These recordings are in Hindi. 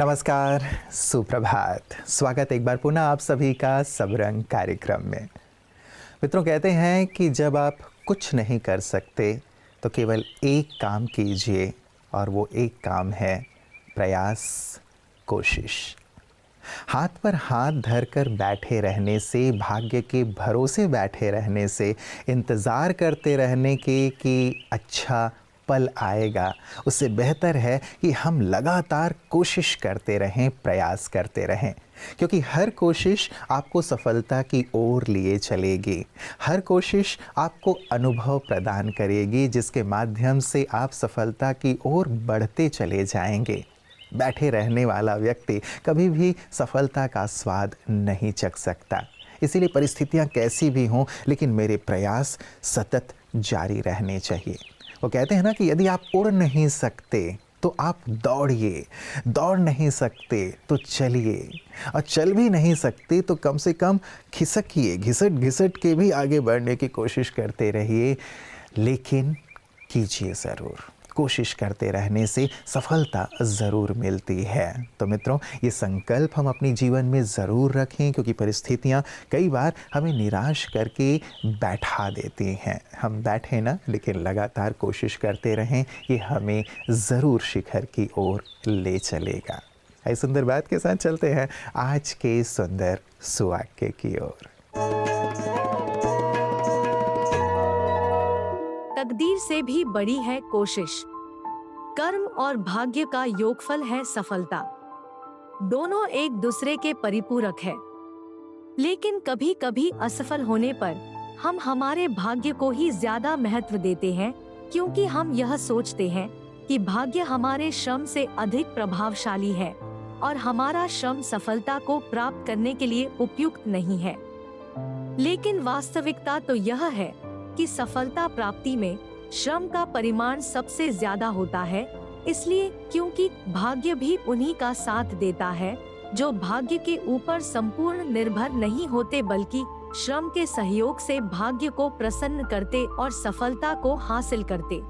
नमस्कार, सुप्रभात। स्वागत एक बार पुनः आप सभी का सबरंग कार्यक्रम में। मित्रों, कहते हैं कि जब आप कुछ नहीं कर सकते तो केवल एक काम कीजिए और वो एक काम है प्रयास, कोशिश। हाथ पर हाथ धरकर बैठे रहने से, भाग्य के भरोसे बैठे रहने से, इंतज़ार करते रहने के कि अच्छा पल आएगा, उससे बेहतर है कि हम लगातार कोशिश करते रहें, प्रयास करते रहें। क्योंकि हर कोशिश आपको सफलता की ओर लिए चलेगी। हर कोशिश आपको अनुभव प्रदान करेगी जिसके माध्यम से आप सफलता की ओर बढ़ते चले जाएंगे। बैठे रहने वाला व्यक्ति कभी भी सफलता का स्वाद नहीं चख सकता। इसीलिए परिस्थितियां कैसी भी हों, लेकिन मेरे प्रयास सतत जारी रहने चाहिए। वो कहते हैं ना कि यदि आप उड़ नहीं सकते तो आप दौड़िए, दौड़ नहीं सकते तो चलिए, और चल भी नहीं सकते तो कम से कम खिसकिए, घिसट घिसट के भी आगे बढ़ने की कोशिश करते रहिए। लेकिन कीजिए ज़रूर। कोशिश करते रहने से सफलता ज़रूर मिलती है। तो मित्रों, ये संकल्प हम अपने जीवन में ज़रूर रखें, क्योंकि परिस्थितियाँ कई बार हमें निराश करके बैठा देती हैं। हम बैठे ना, लेकिन लगातार कोशिश करते रहें, ये हमें ज़रूर शिखर की ओर ले चलेगा। ऐसी सुंदर बात के साथ चलते हैं आज के सुंदर सुवाक्य की ओर। तकदीर से भी बड़ी है कोशिश। कर्म और भाग्य का योगफल है सफलता। दोनों एक दूसरे के परिपूरक है। लेकिन कभी कभी असफल होने पर हम हमारे भाग्य को ही ज्यादा महत्व देते हैं, क्योंकि हम यह सोचते हैं कि भाग्य हमारे श्रम से अधिक प्रभावशाली है और हमारा श्रम सफलता को प्राप्त करने के लिए उपयुक्त नहीं है। लेकिन वास्तविकता तो यह है कि सफलता प्राप्ति में श्रम का परिमाण सबसे ज्यादा होता है, इसलिए क्योंकि भाग्य भी उन्हीं का साथ देता है जो भाग्य के ऊपर संपूर्ण निर्भर नहीं होते, बल्कि श्रम के सहयोग से भाग्य को प्रसन्न करते और सफलता को हासिल करते।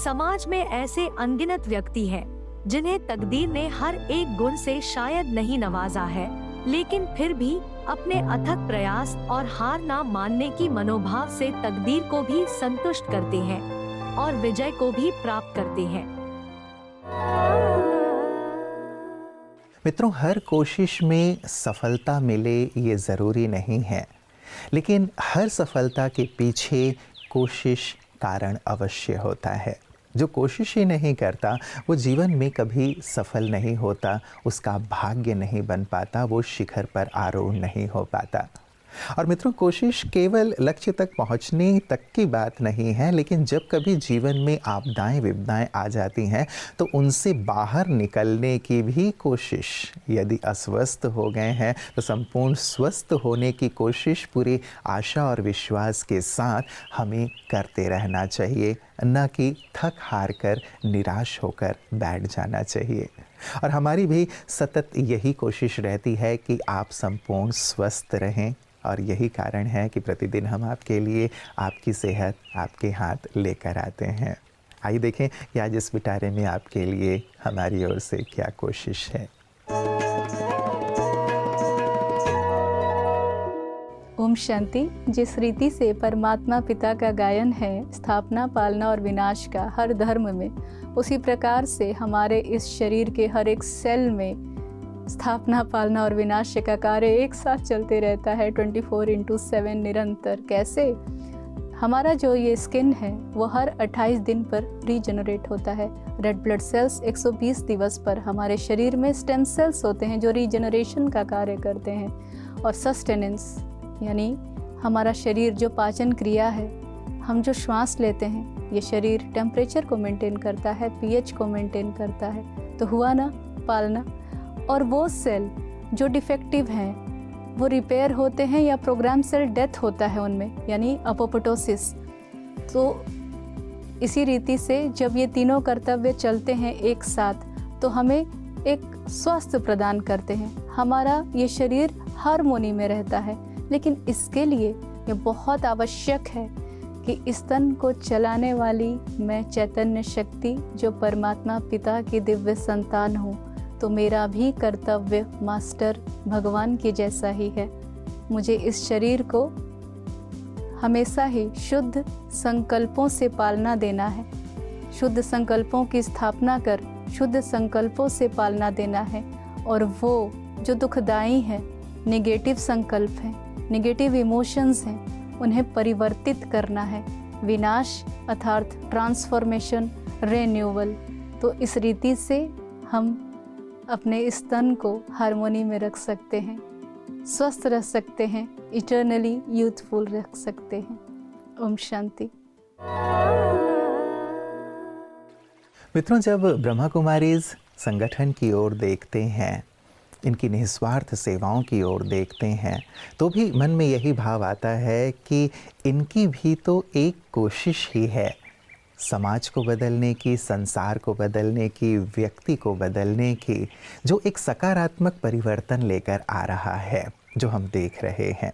समाज में ऐसे अनगिनत व्यक्ति हैं जिन्हें तकदीर ने हर एक गुण से शायद नहीं नवाजा है, लेकिन फिर भी अपने अथक प्रयास और हार ना मानने की मनोभाव से तकदीर को भी संतुष्ट करते हैं और विजय को भी प्राप्त करते हैं। मित्रों, हर कोशिश में सफलता मिले ये ज़रूरी नहीं है, लेकिन हर सफलता के पीछे कोशिश कारण अवश्य होता है। जो कोशिश ही नहीं करता वो जीवन में कभी सफल नहीं होता, उसका भाग्य नहीं बन पाता, वो शिखर पर आरोहण नहीं हो पाता। और मित्रों, कोशिश केवल लक्ष्य तक पहुंचने तक की बात नहीं है, लेकिन जब कभी जीवन में आपदाएं विपदाएं आ जाती हैं तो उनसे बाहर निकलने की भी कोशिश। यदि अस्वस्थ हो गए हैं तो संपूर्ण स्वस्थ होने की कोशिश पूरी आशा और विश्वास के साथ हमें करते रहना चाहिए, न कि थक हार कर निराश होकर बैठ जाना चाहिए। और हमारी भी सतत यही कोशिश रहती है कि आप संपूर्ण स्वस्थ रहें, और यही कारण है कि प्रतिदिन हम आपके लिए आपकी सेहत आपके हाथ लेकर आते हैं। आइए देखें कि आज इस पिटारे में आपके लिए हमारी ओर से क्या कोशिश है। ओम शांति। जिस रीति से परमात्मा पिता का गायन है स्थापना, पालना और विनाश का हर धर्म में, उसी प्रकार से हमारे इस शरीर के हर एक सेल में स्थापना, पालना और विनाश का कार्य एक साथ चलते रहता है 24/7 निरंतर। कैसे? हमारा जो ये स्किन है वो हर 28 दिन पर रीजनरेट होता है। रेड ब्लड सेल्स 120 दिवस पर, हमारे शरीर में स्टेम सेल्स होते हैं जो रीजनरेशन का कार्य करते हैं। और सस्टेनेंस यानी हमारा शरीर जो पाचन क्रिया है, हम जो श्वास लेते हैं, ये शरीर टेम्परेचर को मेंटेन करता है, पीएच को मेंटेन करता है। तो हुआ ना पालना। और वो सेल जो डिफेक्टिव हैं वो रिपेयर होते हैं या प्रोग्राम सेल डेथ होता है उनमें, यानी अपोप्टोसिस। तो इसी रीति से जब ये तीनों कर्तव्य चलते हैं एक साथ तो हमें एक स्वास्थ्य प्रदान करते हैं। हमारा ये शरीर हार्मोनी में रहता है, लेकिन इसके लिए ये बहुत आवश्यक है कि इस तन को चलाने वाली मैं चैतन्य शक्ति जो परमात्मा पिता की दिव्य संतान हूँ, तो मेरा भी कर्तव्य मास्टर भगवान के जैसा ही है। मुझे इस शरीर को हमेशा ही शुद्ध संकल्पों से पालना देना है, शुद्ध संकल्पों की स्थापना कर शुद्ध संकल्पों से पालना देना है। और वो जो दुखदाई हैं, नेगेटिव संकल्प हैं, नेगेटिव इमोशंस हैं, उन्हें परिवर्तित करना है। विनाश अर्थात ट्रांसफॉर्मेशन, रिन्यूअल। तो इस रीति से हम अपने इस तन को हार्मोनी में रख सकते हैं, स्वस्थ रह सकते हैं, इटर्नली यूथफुल रख सकते हैं। ओम शांति। मित्रों, जब ब्रह्मा कुमारीज संगठन की ओर देखते हैं, इनकी निस्वार्थ सेवाओं की ओर देखते हैं, तो भी मन में यही भाव आता है कि इनकी भी तो एक कोशिश ही है समाज को बदलने की, संसार को बदलने की, व्यक्ति को बदलने की, जो एक सकारात्मक परिवर्तन लेकर आ रहा है, जो हम देख रहे हैं।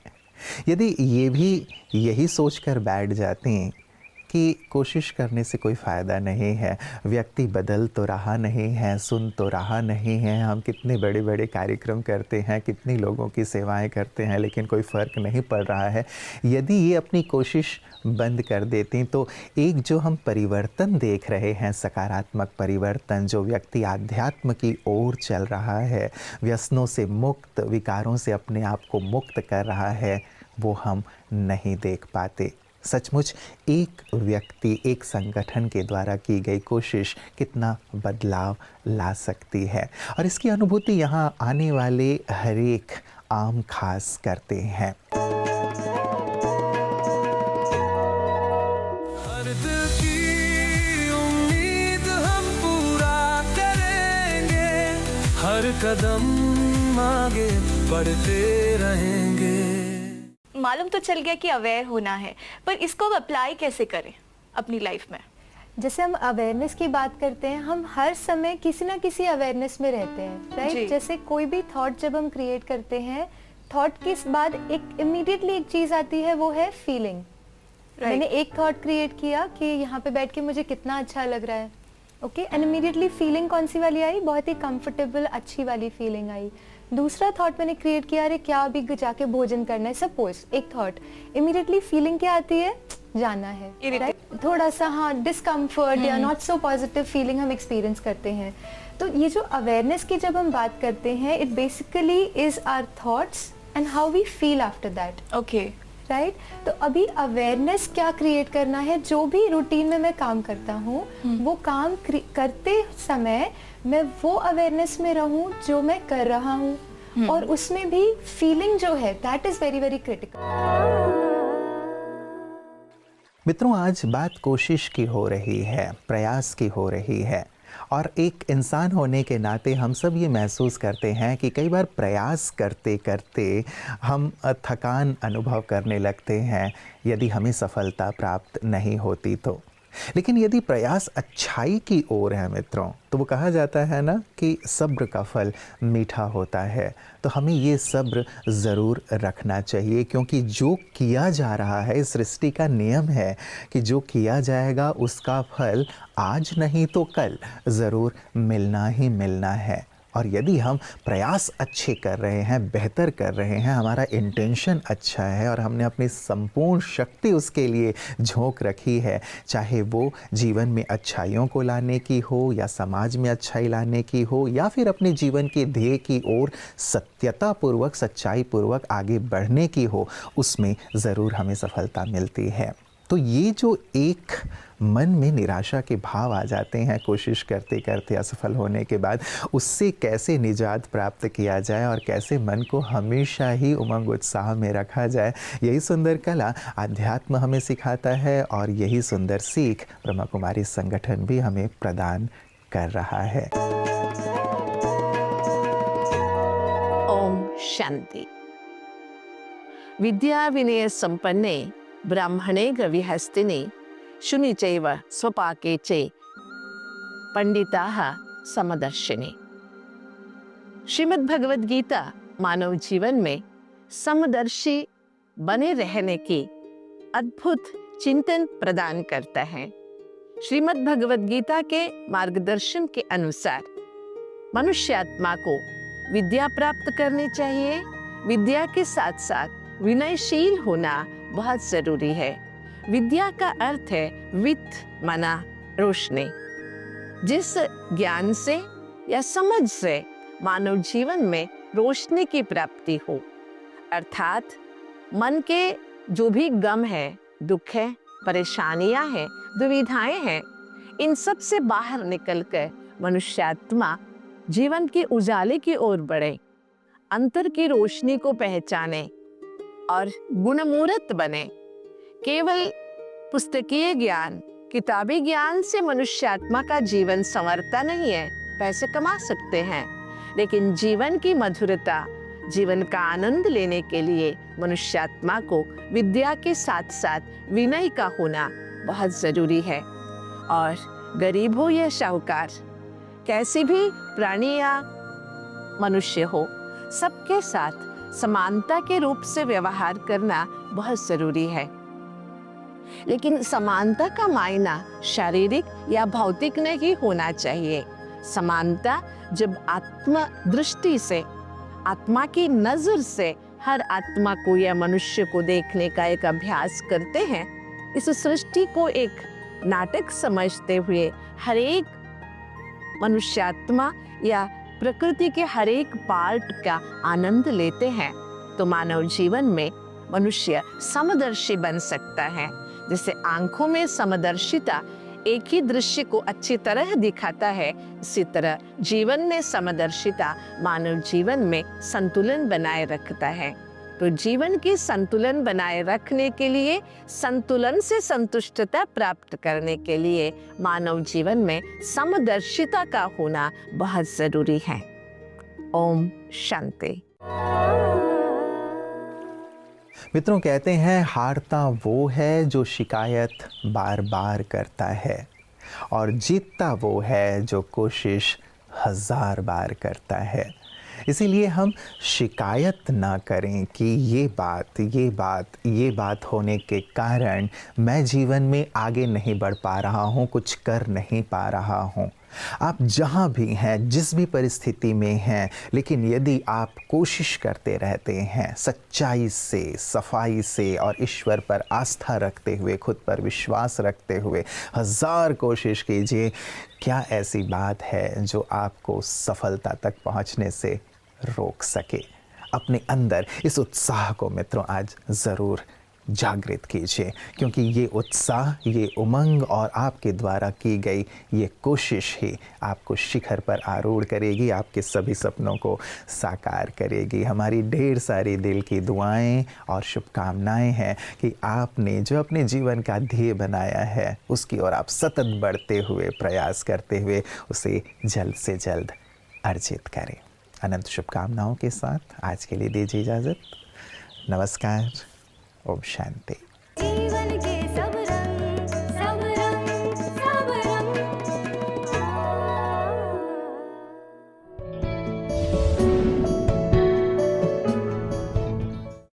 यदि ये भी यही सोचकर बैठ जाते हैं कि कोशिश करने से कोई फ़ायदा नहीं है, व्यक्ति बदल तो रहा नहीं है, सुन तो रहा नहीं है, हम कितने बड़े बड़े कार्यक्रम करते हैं, कितनी लोगों की सेवाएं करते हैं, लेकिन कोई फ़र्क नहीं पड़ रहा है, यदि ये अपनी कोशिश बंद कर देती तो एक जो हम परिवर्तन देख रहे हैं, सकारात्मक परिवर्तन, जो व्यक्ति आध्यात्म की ओर चल रहा है, व्यसनों से मुक्त, विकारों से अपने आप को मुक्त कर रहा है, वो हम नहीं देख पाते। सचमुच एक व्यक्ति, एक संगठन के द्वारा की गई कोशिश कितना बदलाव ला सकती है, और इसकी अनुभूति यहाँ आने वाले हर एक आम खास करते हैं। हर दिल की उम्मीद हम पूरा करेंगे, हर कदम आगे बढ़ते रहेंगे। मालूम तो चल गया कि अवेयर होना है, पर इसको अब अप्लाई कैसे करें अपनी लाइफ में? जैसे हम अवेयरनेस की बात करते हैं, हम हर समय किसी ना किसी अवेयरनेस में रहते हैं, राइट? जैसे कोई भी थॉट जब हम क्रिएट करते हैं, थॉट के बाद एक इमीडिएटली एक चीज आती है, वो है फीलिंग। मैंने एक थॉट क्रिएट किया कि यहाँ पे बैठ के मुझे कितना अच्छा लग रहा है, ओके, एंड इमीडिएटली फीलिंग कौन सी वाली आई? बहुत ही कंफर्टेबल, अच्छी वाली फीलिंग आई। दूसरा थॉट मैंने क्रिएट किया, अरे क्या अभी जाके भोजन करना है, सपोज एक थॉट, इमीडिएटली फीलिंग क्या आती है? जाना है, राइट? थोड़ा सा हाँ डिस्कम्फर्ट या नॉट सो पॉजिटिव फीलिंग हम एक्सपीरियंस करते हैं। तो ये जो अवेयरनेस की जब हम बात करते हैं, it basically is our thoughts and how we feel after that, okay, right? तो अभी अवेयरनेस क्या क्रिएट करना है? जो भी रूटीन में मैं काम करता हूँ, वो काम करते समय मैं वो अवेयरनेस में रहूँ जो मैं कर रहा हूँ, और उसमें भी फीलिंग जो है that is very very critical. मित्रों, आज बात कोशिश की हो रही है, प्रयास की हो रही है, और एक इंसान होने के नाते हम सब ये महसूस करते हैं कि कई बार प्रयास करते करते हम थकान अनुभव करने लगते हैं यदि हमें सफलता प्राप्त नहीं होती तो। लेकिन यदि प्रयास अच्छाई की ओर है मित्रों, तो वो कहा जाता है ना कि सब्र का फल मीठा होता है। तो हमें ये सब्र ज़रूर रखना चाहिए, क्योंकि जो किया जा रहा है, सृष्टि का नियम है कि जो किया जाएगा उसका फल आज नहीं तो कल ज़रूर मिलना ही मिलना है। और यदि हम प्रयास अच्छे कर रहे हैं, बेहतर कर रहे हैं, हमारा इंटेंशन अच्छा है और हमने अपनी संपूर्ण शक्ति उसके लिए झोंक रखी है, चाहे वो जीवन में अच्छाइयों को लाने की हो, या समाज में अच्छाई लाने की हो, या फिर अपने जीवन के ध्येय की ओर सत्यतापूर्वक, सच्चाईपूर्वक आगे बढ़ने की हो, उसमें ज़रूर हमें सफलता मिलती है। तो ये जो एक मन में निराशा के भाव आ जाते हैं कोशिश करते करते असफल होने के बाद, उससे कैसे निजात प्राप्त किया जाए और कैसे मन को हमेशा ही उमंग उत्साह में रखा जाए, यही सुंदर कला अध्यात्म हमें सिखाता है, और यही सुंदर सीख ब्रह्मा कुमारी संगठन भी हमें प्रदान कर रहा है। ओम शांति। विद्या विनय संपन्ने ब्राह्मणे गविहस्तिनि शुनि चैव स्वपाके चे पंडिताः समदर्शिनी। श्रीमद् भगवद गीता मानव जीवन में समदर्शी बने रहने की अद्भुत चिंतन प्रदान करता है। श्रीमद् भगवद गीता के मार्गदर्शन के अनुसार मनुष्य आत्मा को विद्या प्राप्त करनी चाहिए। विद्या के साथ साथ विनयशील होना बहुत जरूरी है। विद्या का अर्थ है वित्त माना रोशनी। जिस ज्ञान से या समझ से मानव जीवन में रोशनी की प्राप्ति हो, अर्थात मन के जो भी गम है, दुख है, परेशानियां हैं, दुविधाएं हैं, इन सब से बाहर निकलकर मनुष्यात्मा जीवन के उजाले की ओर बढ़े, अंतर की रोशनी को पहचाने और गुणमूर्त बने। केवल पुस्तकीय ज्ञान, किताबी ज्ञान से मनुष्यात्मा का जीवन संवरता नहीं है। पैसे कमा सकते हैं, लेकिन जीवन की मधुरता, जीवन का आनंद लेने के लिए मनुष्यात्मा को विद्या के साथ साथ विनय का होना बहुत जरूरी है। और गरीब हो या शाहूकार, कैसे भी प्राणी या मनुष्य हो, सबके साथ समानता के रूप से व्यवहार करना बहुत जरूरी है। लेकिन समानता का मायना शारीरिक या भौतिक नहीं होना चाहिए। समानता जब आत्म दृष्टि से, आत्मा की नजर से हर आत्मा को या मनुष्य को देखने का एक अभ्यास करते हैं, इस सृष्टि को एक नाटक समझते हुए हर एक मनुष्यात्मा या प्रकृति के हर एक पार्ट का आनंद लेते हैं, तो मानव जीवन में मनुष्य समदर्शी बन सकता है। जैसे आंखों में समदर्शिता एक ही दृश्य को अच्छी तरह दिखाता है, इसी तरह जीवन में समदर्शिता मानव जीवन में संतुलन बनाए रखता है। तो जीवन की संतुलन बनाए रखने के लिए, संतुलन से संतुष्टता प्राप्त करने के लिए मानव जीवन में समदर्शिता का होना बहुत जरूरी है। ओम शांति। मित्रों, कहते हैं हारता वो है जो शिकायत बार बार करता है, और जीतता वो है जो कोशिश 1000 बार करता है। इसीलिए हम शिकायत ना करें कि ये बात होने के कारण मैं जीवन में आगे नहीं बढ़ पा रहा हूँ, कुछ कर नहीं पा रहा हूँ। आप जहाँ भी हैं, जिस भी परिस्थिति में हैं, लेकिन यदि आप कोशिश करते रहते हैं सच्चाई से, सफाई से और ईश्वर पर आस्था रखते हुए, खुद पर विश्वास रखते हुए 1000 कोशिश कीजिए, क्या ऐसी बात है जो आपको सफलता तक पहुंचने से रोक सके। अपने अंदर इस उत्साह को मित्रों आज ज़रूर जागृत कीजिए, क्योंकि ये उत्साह, ये उमंग और आपके द्वारा की गई ये कोशिश ही आपको शिखर पर आरूढ़ करेगी, आपके सभी सपनों को साकार करेगी। हमारी ढेर सारी दिल की दुआएं और शुभकामनाएं हैं कि आपने जो अपने जीवन का ध्येय बनाया है, उसकी ओर आप सतत बढ़ते हुए, प्रयास करते हुए उसे जल्द से जल्द अर्जित करें। अनंत शुभकामनाओं के साथ आज के लिए दीजिए इजाज़त। नमस्कार। ओम शांति।